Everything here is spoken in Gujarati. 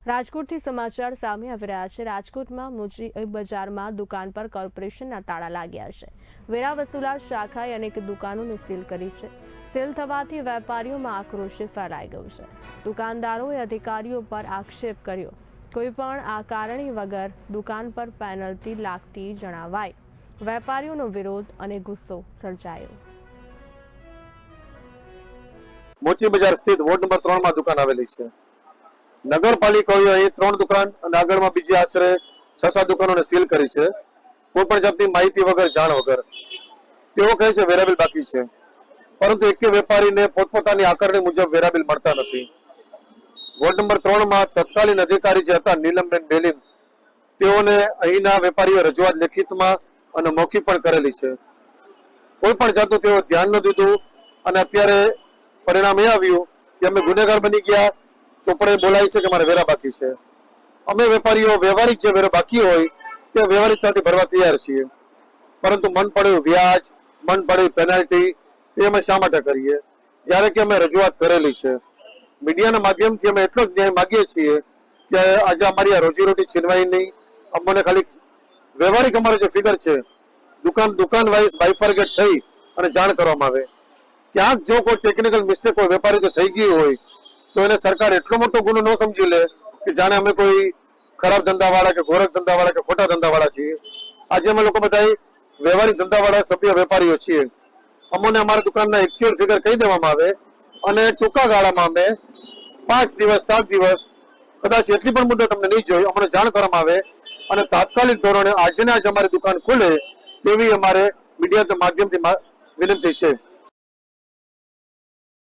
રાજકોટથી સમાચાર સામે આવી રહ્યા છે। રાજકોટમાં મુજી બજારમાં દુકાન પર કોર્પોરેશનના તાળા લાગ્યા છે। વેરા વસૂલાત શાખાએ અનેક દુકાનોને સીલ કરી છે। સીલ થવાથી વેપારીઓમાં આક્રોશ ફેલાઈ ગયો છે। દુકાનદારોએ અધિકારીઓ પર આક્ષેપ કર્યો। કોઈ પણ આ કારણે વગર દુકાન પર પેનલ્ટી લાગતી જણાવાઈ। વેપારીઓનો વિરોધ અને ગુસ્સો સર્જાયો। મોચી બજાર સ્થિત વોર્ડ નંબર 3 માં દુકાન આવેલી છે। નગરપાલિકાએ અહીં 3 દુકાન અને આગળમાં બીજી આશરે 6-7 દુકાનોને સીલ કરી છે, કોઈ પણ જાતની માહિતી વગર, જાણ વગર। તેઓ કહે છે વેરાબિલ બાકી છે, પરંતુ એક વેપારીને પોતપોતાની આકારણી મુજબ વેરાબિલ મળતા નથી। વોર્ડ નંબર 3 માં તત્કાલીન અધિકારી જે હતા નીલમબેન બેલીમ, તેઓને અહીંના વેપારીઓ રજૂઆત લેખિતમાં અને મૌખિક પણ કરેલી છે। કોઈ પણ જાતનું તેઓ ધ્યાન ન દીધું અને અત્યારે પરિણામ એ આવ્યું કે અમે ગુનેગાર બની ગયા। ચોપડે બોલાય છે કે મારે વેરા બાકી છે। અમે વેપારીઓ વ્યવહારિક જે વેરો બાકી હોય તે વ્યવહારિકતાથી ભરવા તૈયાર છીએ, પરંતુ મન પડ્યું વ્યાજ, મન પડી પેનલ્ટી તે અમે શા માટે કરીએ, જ્યારે કે અમે રજૂઆત કરેલી છે। મીડિયાના માધ્યમથી અમે એટલો જ ન્યાય માગીએ છીએ કે આજે અમારી આ રોજીરોટી છીનવાય નહીં। અમને ખાલી વ્યવહારિક અમારો જે ફિગર છે દુકાન વાઇઝ બાયફર્ગેટ થઈ અને જાણ કરવામાં આવે। ક્યાંક જો કોઈ ટેકનિકલ મિસ્ટેક કોઈ વેપારી જો થઈ ગઈ હોય તો એને સરકાર એટલો મોટો ગુનો ન સમજી લે કે જાણે અમે કોઈ ખરાબ ધંધાવાળા કે ગોરખ ધંધાવાળા કે ખોટા ધંધાવાળા છીએ। આજે અમે લોકો બધા વ્યવહારિક ધંધાવાળા સભ્ય વેપારીઓ છીએ। અમને અમારા દુકાનના એક્ચ્યુઅલ ફિગર કહી દેવામાં આવે અને ટૂંકા ગાળામાં અમે 5 દિવસ 7 દિવસ કદાચ એટલી પણ મુદત અમને નહીં જોઈ, અમને જાણ કરવામાં આવે અને તાત્કાલિક ધોરણે આજે ને આજ અમારી દુકાન ખુલે તેવી અમારે મીડિયા માધ્યમથી વિનંતી છે।